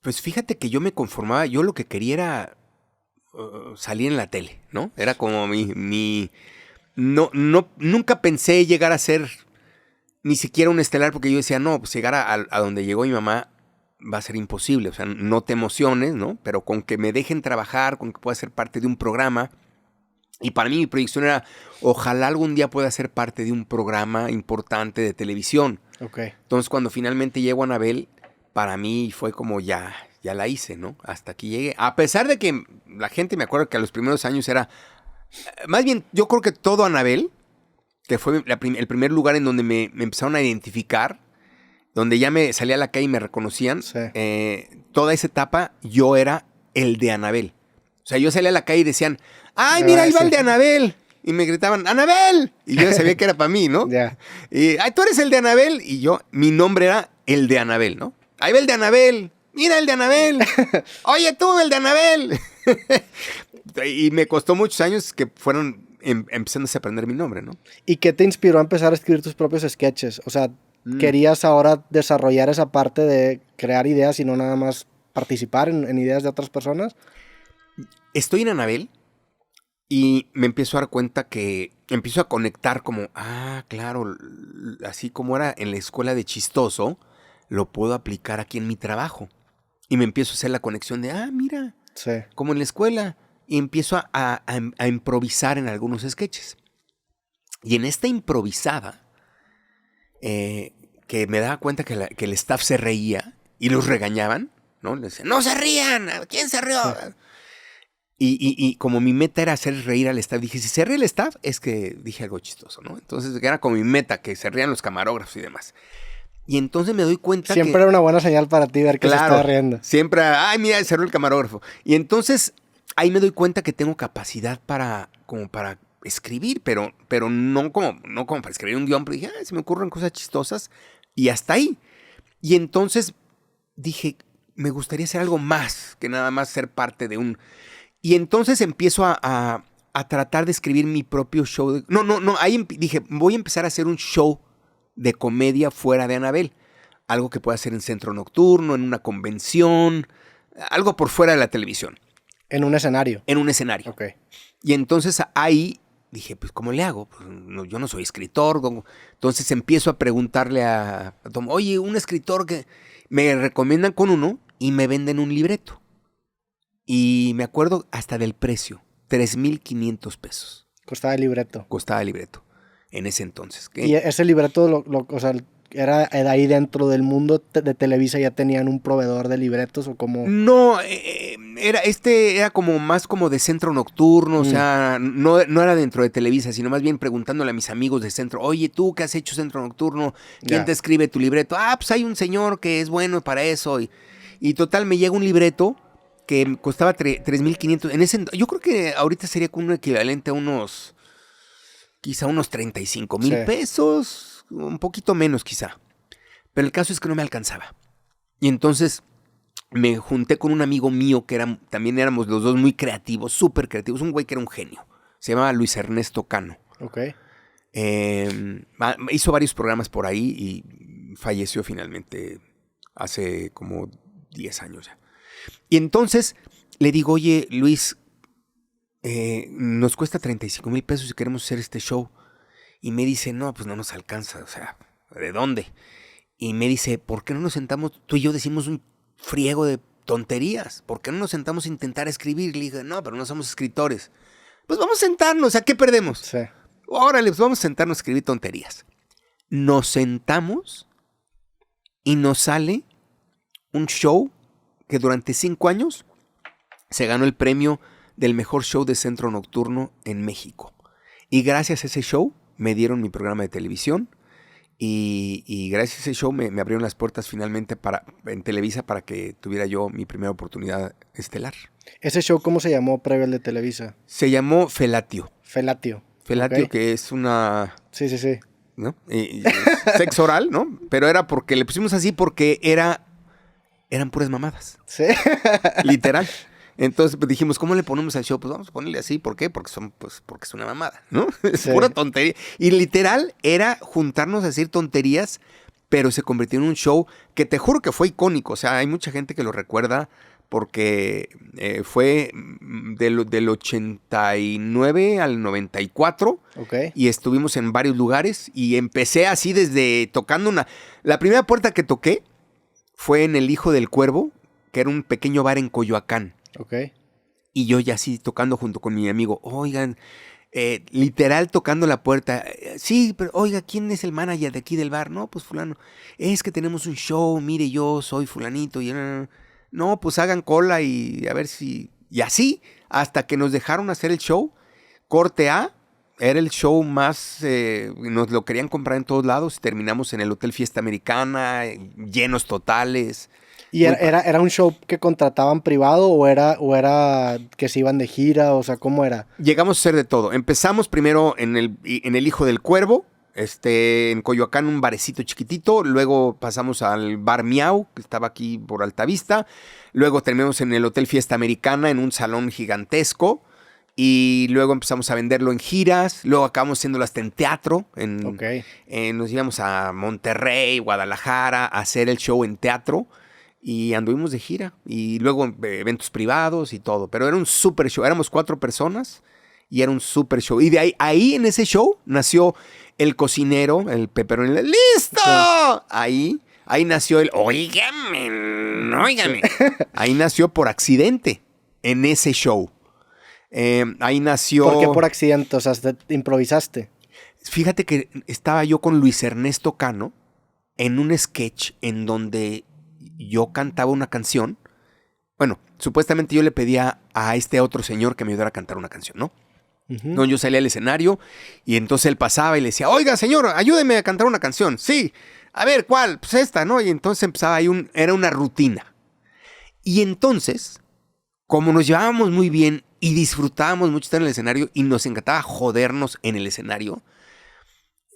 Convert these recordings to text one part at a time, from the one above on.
Pues fíjate que yo me conformaba, yo lo que quería era salir en la tele, ¿no? Era como nunca pensé llegar a ser ni siquiera un estelar porque yo decía, no, pues llegar a donde llegó mi mamá va a ser imposible. O sea, no te emociones, ¿no? Pero con que me dejen trabajar, con que pueda ser parte de un programa. Y para mí mi proyección era, ojalá algún día pueda ser parte de un programa importante de televisión. Ok. Entonces, cuando finalmente llego a Anabel, para mí fue como ya la hice, ¿no? Hasta aquí llegué. A pesar de que la gente, me acuerdo que a los primeros años era, más bien, yo creo que todo Anabel, que fue el primer lugar en donde me empezaron a identificar, donde ya me salía a la calle y me reconocían, Sí. toda esa etapa yo era el de Anabel. O sea, yo salía a la calle y decían, ¡ay, mira, ahí va el de Anabel! Y me gritaban, ¡Anabel! Y yo ya sabía que era para mí, ¿no? Ya. Y, ¡ay, tú eres el de Anabel! Y yo, mi nombre era el de Anabel, ¿no? ¡Ahí va el de Anabel! ¡Mira el de Anabel! ¡Oye, tú, el de Anabel! Y me costó muchos años que fueron empezándose a aprender mi nombre, ¿no? ¿Y qué te inspiró a empezar a escribir tus propios sketches? O sea, ¿querías ahora desarrollar esa parte de crear ideas y no nada más participar en ideas de otras personas? Estoy en Anabel y me empiezo a dar cuenta que empiezo a conectar como, claro, así como era en la escuela de chistoso, lo puedo aplicar aquí en mi trabajo. Y me empiezo a hacer la conexión de, mira, Sí. como en la escuela. Y empiezo a improvisar en algunos sketches. Y en esta improvisada, que me daba cuenta que el staff se reía y los regañaban, ¿no? Les decían, ¡no se rían! ¿Quién se rió? Sí. Y como mi meta era hacer reír al staff, dije, si se ríe el staff, es que dije algo chistoso, ¿no? Entonces era como mi meta, que se rían los camarógrafos y demás. Y entonces me doy cuenta siempre era una buena señal para ti ver que se estaba riendo. Siempre, mira, cerró el camarógrafo. Y entonces ahí me doy cuenta que tengo capacidad para escribir, pero no como para escribir un guión, pero dije, se me ocurren cosas chistosas y hasta ahí. Y entonces dije, me gustaría hacer algo más que nada más ser parte de un... Y entonces empiezo a tratar de escribir mi propio show. Ahí dije, voy a empezar a hacer un show de comedia fuera de Anabel. Algo que pueda hacer en centro nocturno, en una convención, algo por fuera de la televisión. En un escenario. En un escenario. Ok. Y entonces ahí dije, pues, ¿cómo le hago? Pues, yo no soy escritor. Entonces empiezo a preguntarle a Tom, oye, un escritor que me recomiendan con uno y me venden un libreto. Y me acuerdo hasta del precio, 3,500 pesos. Costaba el libreto. Costaba el libreto en ese entonces. ¿Qué? Y ese libreto, o sea, era ahí dentro del mundo de Televisa, ya tenían un proveedor de libretos o como... No, era como más como de centro nocturno, o sea, no era dentro de Televisa, sino más bien preguntándole a mis amigos de centro, oye, ¿tú qué has hecho centro nocturno? ¿Quién te escribe tu libreto? Pues hay un señor que es bueno para eso. Y total, me llega un libreto que costaba 3,500. Yo creo que ahorita sería como un equivalente a quizá unos 35,000 pesos, un poquito menos quizá. Pero el caso es que no me alcanzaba. Y entonces me junté con un amigo mío que también éramos los dos muy creativos, súper creativos, un güey que era un genio. Se llamaba Luis Ernesto Cano. Ok. Hizo varios programas por ahí y falleció finalmente hace como 10 años ya. Y entonces le digo, oye, Luis, nos cuesta 35,000 pesos si queremos hacer este show. Y me dice, no, pues no nos alcanza, o sea, ¿de dónde? Y me dice, ¿por qué no nos sentamos? Tú y yo decimos un friego de tonterías. ¿Por qué no nos sentamos a intentar escribir? Le dije, no, pero no somos escritores. Pues vamos a sentarnos, ¿a qué perdemos? Sí. Órale, pues vamos a sentarnos a escribir tonterías. Nos sentamos y nos sale un show que durante 5 años se ganó el premio del mejor show de centro nocturno en México. Y gracias a ese show me dieron mi programa de televisión y gracias a ese show me abrieron las puertas finalmente en Televisa para que tuviera yo mi primera oportunidad estelar. ¿Ese show cómo se llamó previo al de Televisa? Se llamó Felatio. Felatio, okay. Que es una... Sí. ¿No? Sexo oral, ¿no? Pero era porque le pusimos así porque eran puras mamadas. Sí. Literal. Entonces pues, dijimos, ¿cómo le ponemos al show? Pues vamos a ponerle así. ¿Por qué? Porque es una mamada, ¿no? Es pura tontería. Y literal era juntarnos a decir tonterías pero se convirtió en un show que te juro que fue icónico. O sea, hay mucha gente que lo recuerda porque fue del 89 al 94 y estuvimos en varios lugares y empecé así desde tocando La primera puerta que toqué fue en El Hijo del Cuervo, que era un pequeño bar en Coyoacán. Y yo ya así tocando junto con mi amigo, oigan, literal tocando la puerta. Sí, pero oiga, ¿quién es el manager de aquí del bar? No, pues fulano. Es que tenemos un show, mire, yo soy fulanito. Y no, pues hagan cola y a ver si... Y así, hasta que nos dejaron hacer el show. Corte A, era el show más... nos lo querían comprar en todos lados. Terminamos en el Hotel Fiesta Americana, llenos totales. ¿Y era un show que contrataban privado o era que se iban de gira? O sea, ¿cómo era? Llegamos a hacer de todo. Empezamos primero en el Hijo del Cuervo, en Coyoacán, un barecito chiquitito. Luego pasamos al Bar Miau, que estaba aquí por Altavista. Luego terminamos en el Hotel Fiesta Americana, en un salón gigantesco. Y luego empezamos a venderlo en giras. Luego acabamos haciéndolo hasta en teatro. Nos íbamos a Monterrey, Guadalajara, a hacer el show en teatro. Y anduvimos de gira. Y luego eventos privados y todo. Pero era un súper show. Éramos 4 personas y era un súper show. Y de ahí en ese show nació el cocinero, el pepperoni. ¡Listo! Sí. Ahí nació el... Óigame. Sí. Ahí nació por accidente en ese show. Ahí nació... ¿Por qué por accidente? O sea, ¿te improvisaste? Fíjate que estaba yo con Luis Ernesto Cano en un sketch en donde yo cantaba una canción. Bueno, supuestamente yo le pedía a este otro señor que me ayudara a cantar una canción, ¿no? No, yo salía al escenario y entonces él pasaba y le decía, oiga, señor, ayúdeme a cantar una canción. Sí, a ver, ¿cuál? Pues esta, ¿no? Y entonces empezaba ahí era una rutina. Y entonces, como nos llevábamos muy bien y disfrutábamos mucho estar en el escenario y nos encantaba jodernos en el escenario,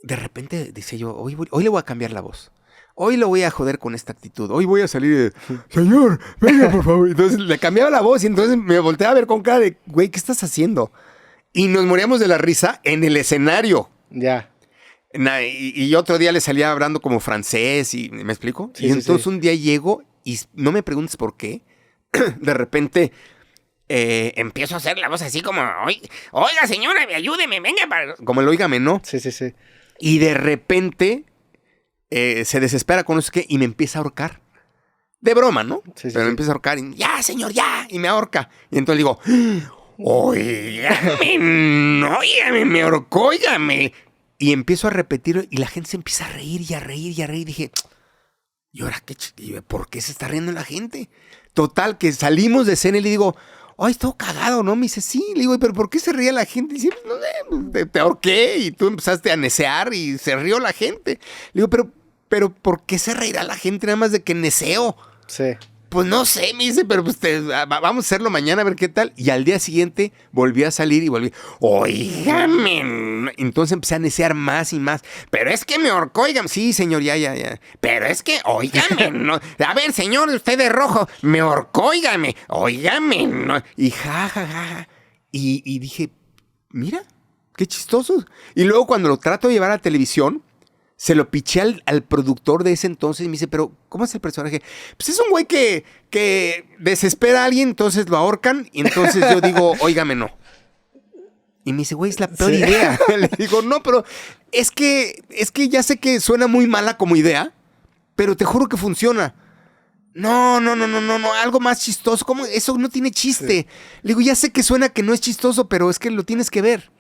de repente decía yo, hoy le voy a cambiar la voz. Hoy lo voy a joder con esta actitud. Hoy voy a salir de, señor, venga, por favor. Entonces le cambiaba la voz y entonces me volteaba a ver con cara de, güey, ¿qué estás haciendo? Y nos moríamos de la risa en el escenario. Ya. Y otro día le salía hablando como francés y, ¿me explico? Sí, y entonces un día llego y no me preguntes por qué. De repente empiezo a hacer la voz así como, oiga, señora, ayúdeme, venga. Como el óigame, ¿no? Sí. Y de repente se desespera con eso y me empieza a ahorcar. De broma, ¿no? Sí, pero me empieza a ahorcar y, ya, señor, ya. Y me ahorca. Y entonces digo, óigame, me ahorcó, óigame. Y empiezo a repetir y la gente se empieza a reír y a reír y a reír. Dije, ¿y ahora qué? ¿Por qué se está riendo la gente? Total, que salimos de escena y le digo, ay, todo cagado, ¿no? Me dice, sí. Le digo, ¿pero por qué se ría la gente? Y dice, no sé, te ahorqué y tú empezaste a necear y se rió la gente. Le digo, pero ¿por qué se reirá la gente nada más de que neceo? Sí. Pues no sé, me dice, pero pues vamos a hacerlo mañana a ver qué tal. Y al día siguiente volví a salir y volví, óigame. Entonces empecé a necear más y más. Pero es que me ahorcó, óigame. Sí, señor, ya. Pero es que, óigame, no. A ver, señor, usted de rojo, me ahorcó, óigame. No. Y ja. Y dije, mira, qué chistoso. Y luego cuando lo trato de llevar a la televisión, se lo piché al productor de ese entonces y me dice, pero ¿cómo es el personaje? Pues es un güey que desespera a alguien, entonces lo ahorcan y entonces yo digo, óigame, no. Y me dice, güey, es la peor idea. Le digo, no, pero es que ya sé que suena muy mala como idea, pero te juro que funciona. No, algo más chistoso. ¿Cómo? Eso no tiene chiste. Sí. Le digo, ya sé que suena que no es chistoso, pero es que lo tienes que ver.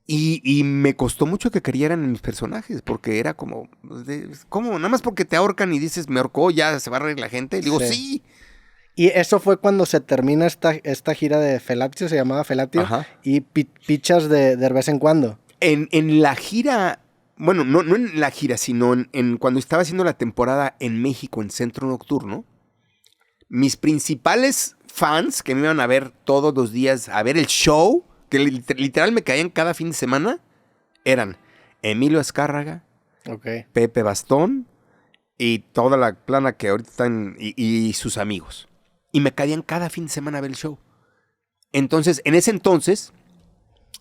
Y me costó mucho que creyeran en mis personajes, porque era como, ¿cómo? Nada más porque te ahorcan y dices, me ahorcó, ya se va a reír la gente. Y digo, sí. Y eso fue cuando se termina esta gira de Felatio, se llamaba Felatio, ajá, y pichas de vez en cuando. En la gira, bueno, no en la gira, sino en cuando estaba haciendo la temporada en México, en Centro Nocturno, mis principales fans que me iban a ver todos los días, a ver el show, que literal me caían cada fin de semana, eran Emilio Azcárraga, Pepe Bastón y toda la plana que ahorita están y sus amigos. Y me caían cada fin de semana a ver el show. Entonces, en ese entonces,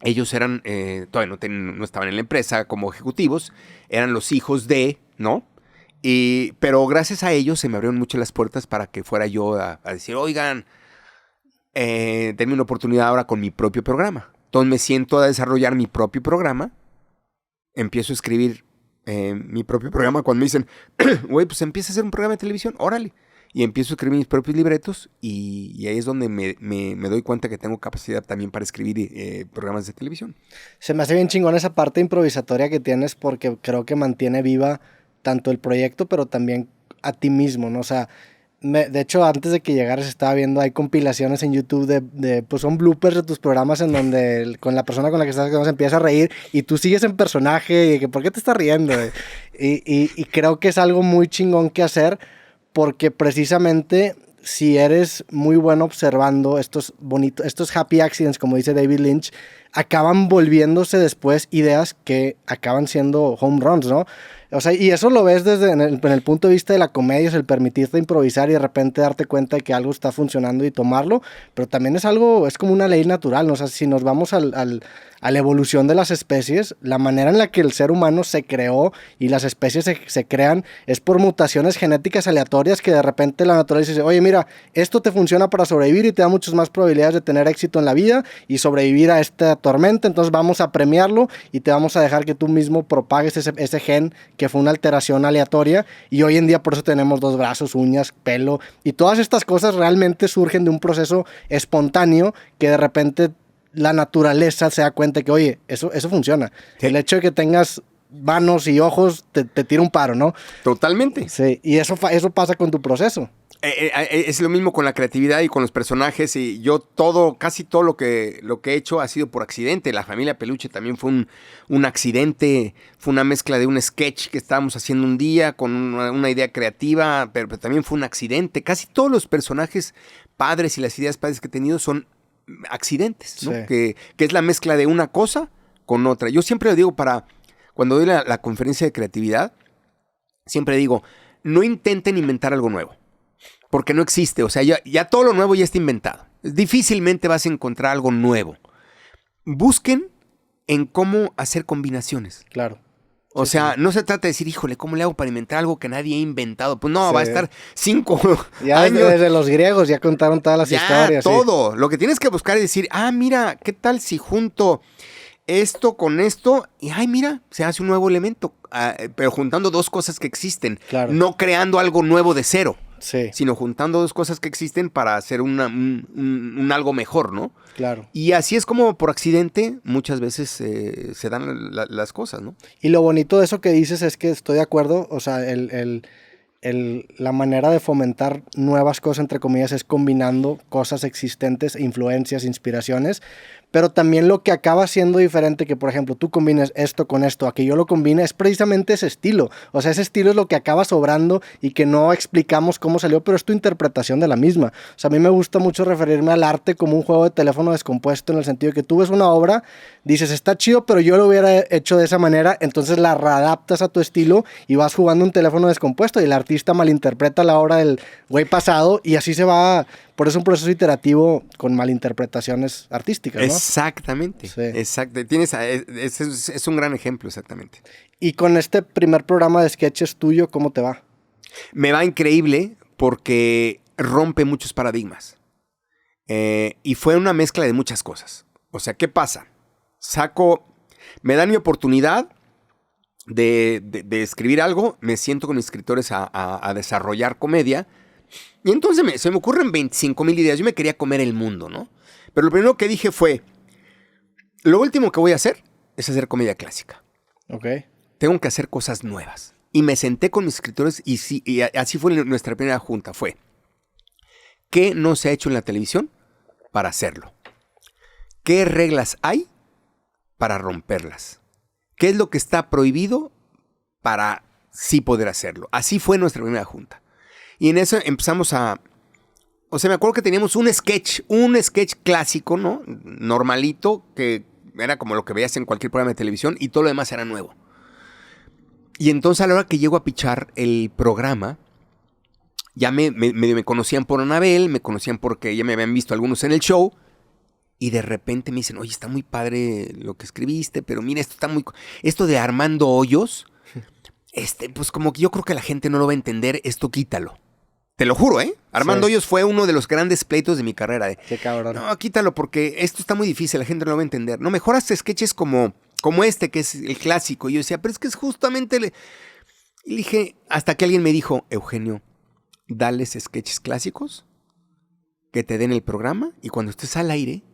ellos eran, todavía no estaban en la empresa como ejecutivos, eran los hijos de, ¿no? Pero gracias a ellos se me abrieron mucho las puertas para que fuera yo a decir, oigan, denme una oportunidad ahora con mi propio programa. Entonces me siento a desarrollar mi propio programa, empiezo a escribir mi propio programa. Cuando me dicen, güey, pues empieza a hacer un programa de televisión, órale. Y empiezo a escribir mis propios libretos y ahí es donde me doy cuenta que tengo capacidad también para escribir programas de televisión. Se me hace bien chingón esa parte improvisatoria que tienes porque creo que mantiene viva tanto el proyecto, pero también a ti mismo, ¿no? O sea, de hecho, antes de que llegaras estaba viendo, hay compilaciones en YouTube pues son bloopers de tus programas en donde con la persona con la que estás se empieza a reír y tú sigues en personaje y que ¿por qué te estás riendo? Y creo que es algo muy chingón que hacer porque precisamente si eres muy bueno observando estos happy accidents, como dice David Lynch, acaban volviéndose después ideas que acaban siendo home runs, ¿no? O sea, y eso lo ves desde en el punto de vista de la comedia, es el permitirte improvisar y de repente darte cuenta de que algo está funcionando y tomarlo, pero también es como una ley natural, ¿no? O sea, si nos vamos a la evolución de las especies, la manera en la que el ser humano se creó y las especies se crean es por mutaciones genéticas aleatorias que de repente la naturaleza dice, oye, mira, esto te funciona para sobrevivir y te da muchas más probabilidades de tener éxito en la vida y sobrevivir a esta tormenta, entonces vamos a premiarlo y te vamos a dejar que tú mismo propagues ese gen que fue una alteración aleatoria y hoy en día por eso tenemos 2 brazos, uñas, pelo y todas estas cosas realmente surgen de un proceso espontáneo que de repente la naturaleza se da cuenta que oye, eso funciona. Sí. El hecho de que tengas manos y ojos te tira un paro, ¿no? Totalmente. Sí, y eso pasa con tu proceso. Es lo mismo con la creatividad y con los personajes y yo casi todo lo que he hecho ha sido por accidente. La familia Peluche también fue un accidente, fue una mezcla de un sketch que estábamos haciendo un día con una idea creativa, pero también fue un accidente. Casi todos los personajes padres y las ideas padres que he tenido son accidentes, ¿no? Sí. Que es la mezcla de una cosa con otra. Yo siempre lo digo cuando doy la conferencia de creatividad, siempre digo, no intenten inventar algo nuevo. Porque no existe, o sea, ya todo lo nuevo ya está inventado. Difícilmente vas a encontrar algo nuevo. Busquen en cómo hacer combinaciones. Claro. O sea, no se trata de decir, híjole, ¿cómo le hago para inventar algo que nadie ha inventado? Pues no, va a estar 5 ya años. Desde los griegos ya contaron todas las historias. Todo. Sí. Lo que tienes que buscar es decir, mira, ¿qué tal si junto esto con esto? Y mira, se hace un nuevo elemento. Pero juntando 2 cosas que existen. Claro. No creando algo nuevo de cero. Sí. Sino juntando 2 cosas que existen para hacer un algo mejor, ¿no? Claro. Y así es como por accidente muchas veces se dan las cosas, ¿no? Y lo bonito de eso que dices es que estoy de acuerdo, o sea, la manera de fomentar nuevas cosas, entre comillas, es combinando cosas existentes, influencias, inspiraciones, pero también lo que acaba siendo diferente, que por ejemplo tú combines esto con esto, a que yo lo combine, es precisamente ese estilo. O sea, ese estilo es lo que acaba sobrando y que no explicamos cómo salió, pero es tu interpretación de la misma. O sea, a mí me gusta mucho referirme al arte como un juego de teléfono descompuesto, en el sentido de que tú ves una obra, dices, está chido, pero yo lo hubiera hecho de esa manera, entonces la readaptas a tu estilo y vas jugando un teléfono descompuesto y el artista malinterpreta la obra del güey pasado y así se va. Por eso es un proceso iterativo con malinterpretaciones artísticas, ¿no? Exactamente. Sí. Exacto. Es un gran ejemplo, exactamente. Y con este primer programa de sketches tuyo, ¿cómo te va? Me va increíble porque rompe muchos paradigmas. Y fue una mezcla de muchas cosas. O sea, ¿qué pasa? Me dan mi oportunidad de escribir algo, me siento con mis escritores a desarrollar comedia. Y entonces se me ocurren 25,000 ideas. Yo me quería comer el mundo, ¿no? Pero lo primero que dije fue, lo último que voy a hacer es hacer comedia clásica. Ok. Tengo que hacer cosas nuevas. Y me senté con mis escritores y así fue nuestra primera junta. Fue, ¿qué no se ha hecho en la televisión para hacerlo? ¿Qué reglas hay para romperlas? ¿Qué es lo que está prohibido para sí poder hacerlo? Así fue nuestra primera junta. Y en eso empezamos o sea, me acuerdo que teníamos un sketch clásico, ¿no? Normalito, que era como lo que veías en cualquier programa de televisión y todo lo demás era nuevo. Y entonces a la hora que llego a pichar el programa, ya me conocían por Anabel, me conocían porque ya me habían visto algunos en el show. Y de repente me dicen, oye, está muy padre lo que escribiste, pero mira, esto de Armando Hoyos, pues como que yo creo que la gente no lo va a entender, esto quítalo. Te lo juro, ¿eh? Armando Hoyos fue uno de los grandes pleitos de mi carrera. Qué cabrón. No, quítalo porque esto está muy difícil, la gente no lo va a entender. No, mejor haz sketches como este, que es el clásico. Y yo decía, pero es que es justamente... Y le dije, hasta que alguien me dijo, Eugenio, dales sketches clásicos que te den el programa y cuando estés al aire,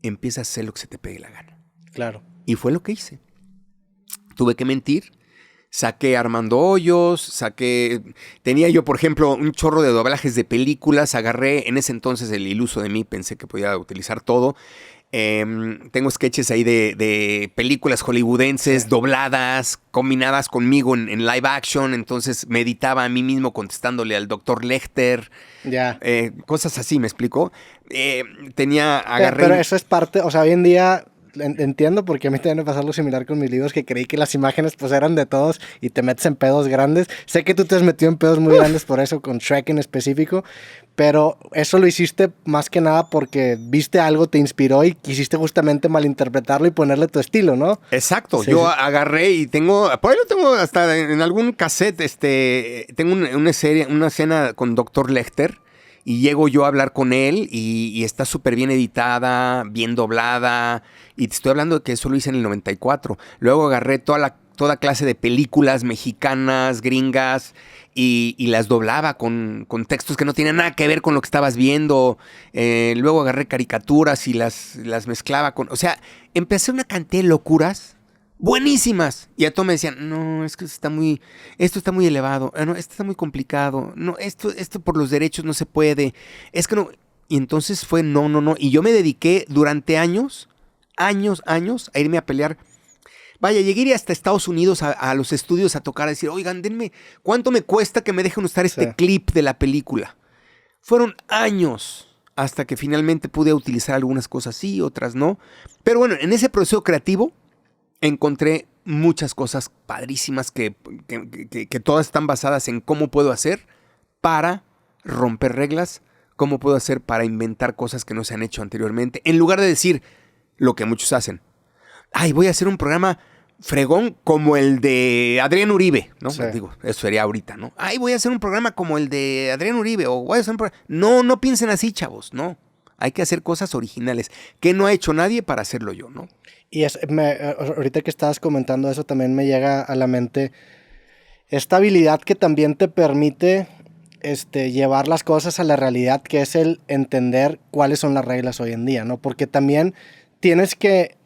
empieza a hacer lo que se te pegue la gana. Claro. Y fue lo que hice. Tuve que mentir. Saqué Armando Hoyos, tenía yo, por ejemplo, un chorro de doblajes de películas, agarré en ese entonces el iluso de mí, pensé que podía utilizar todo. Tengo sketches ahí de películas hollywoodenses dobladas, combinadas conmigo en live action, entonces me editaba a mí mismo contestándole al Dr. Lecter. Ya. Cosas así, ¿me explicó? Agarré... Pero eso es parte, o sea, hoy en día... Entiendo porque a mí también me pasa algo similar con mis libros, que creí que las imágenes pues eran de todos y te metes en pedos grandes. Sé que tú te has metido en pedos muy grandes por eso, con Shrek en específico, pero eso lo hiciste más que nada porque viste algo, te inspiró y quisiste justamente malinterpretarlo y ponerle tu estilo, ¿no? Exacto, Sí, yo sí. Agarré y por ahí lo tengo hasta en algún cassette, tengo una escena con Dr. Lecter. Y llego yo a hablar con él y está súper bien editada, bien doblada. Y te estoy hablando de que eso lo hice en el 94. Luego agarré toda clase de películas mexicanas, gringas, y las doblaba con textos que no tenían nada que ver con lo que estabas viendo. Luego agarré caricaturas y las mezclaba con... O sea, empecé una cantidad de locuras buenísimas. Y a todos me decían, no, es que esto está muy elevado, no, esto está muy complicado, no, esto por los derechos no se puede, es que no. Y entonces fue no. Y yo me dediqué durante años, a irme a pelear. Vaya, llegué hasta Estados Unidos a los estudios a tocar, a decir, oigan, denme, ¿cuánto me cuesta que me dejen usar este clip de la película? Fueron años hasta que finalmente pude utilizar algunas cosas sí, otras no. Pero bueno, en ese proceso creativo, encontré muchas cosas padrísimas que todas están basadas en cómo puedo hacer para romper reglas, cómo puedo hacer para inventar cosas que no se han hecho anteriormente, en lugar de decir lo que muchos hacen. Ay, voy a hacer un programa fregón como el de Adrián Uribe, ¿no? Sí. Digo, eso sería ahorita, ¿no? Ay, voy a hacer un programa como el de Adrián Uribe, o voy a hacer un programa... No piensen así, chavos, no. Hay que hacer cosas originales, que no ha hecho nadie para hacerlo yo, ¿no? Y ahorita que estabas comentando eso, también me llega a la mente esta habilidad que también te permite llevar las cosas a la realidad, que es el entender cuáles son las reglas hoy en día, ¿no? Porque también tienes que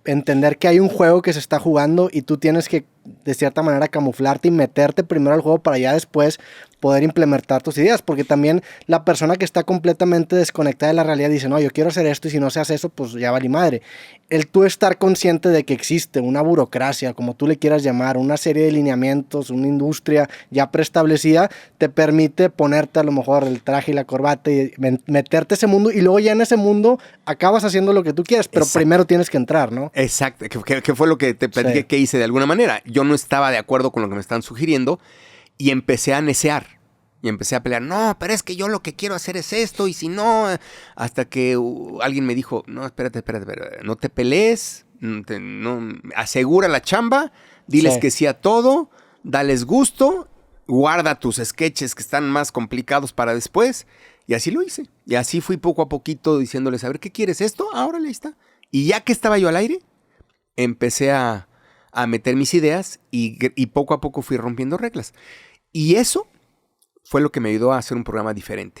entender que hay un juego que se está jugando y tú tienes que, de cierta manera, camuflarte y meterte primero al juego para ya después poder implementar tus ideas, porque también la persona que está completamente desconectada de la realidad dice, no, yo quiero hacer esto y si no se hace eso, pues ya vale madre. El tú estar consciente de que existe una burocracia, como tú le quieras llamar, una serie de lineamientos, una industria ya preestablecida, te permite ponerte a lo mejor el traje y la corbata y meterte a ese mundo y luego ya en ese mundo acabas haciendo lo que tú quieras, pero Exacto. Primero tienes que entrar, ¿no? Exacto, que fue lo que te platiqué que hice de alguna manera. Yo no estaba de acuerdo con lo que me estaban sugiriendo y empecé a necear. Y empecé a pelear, no, pero es que yo lo que quiero hacer es esto, y si no, hasta que alguien me dijo, no, espérate, no te pelees, asegura la chamba, diles que sí a todo, dales gusto, guarda tus sketches que están más complicados para después, y así lo hice. Y así fui poco a poquito diciéndoles, a ver, ¿qué quieres esto? Ahora ahí está. Y ya que estaba yo al aire, empecé a meter mis ideas y poco a poco fui rompiendo reglas. Y eso fue lo que me ayudó a hacer un programa diferente.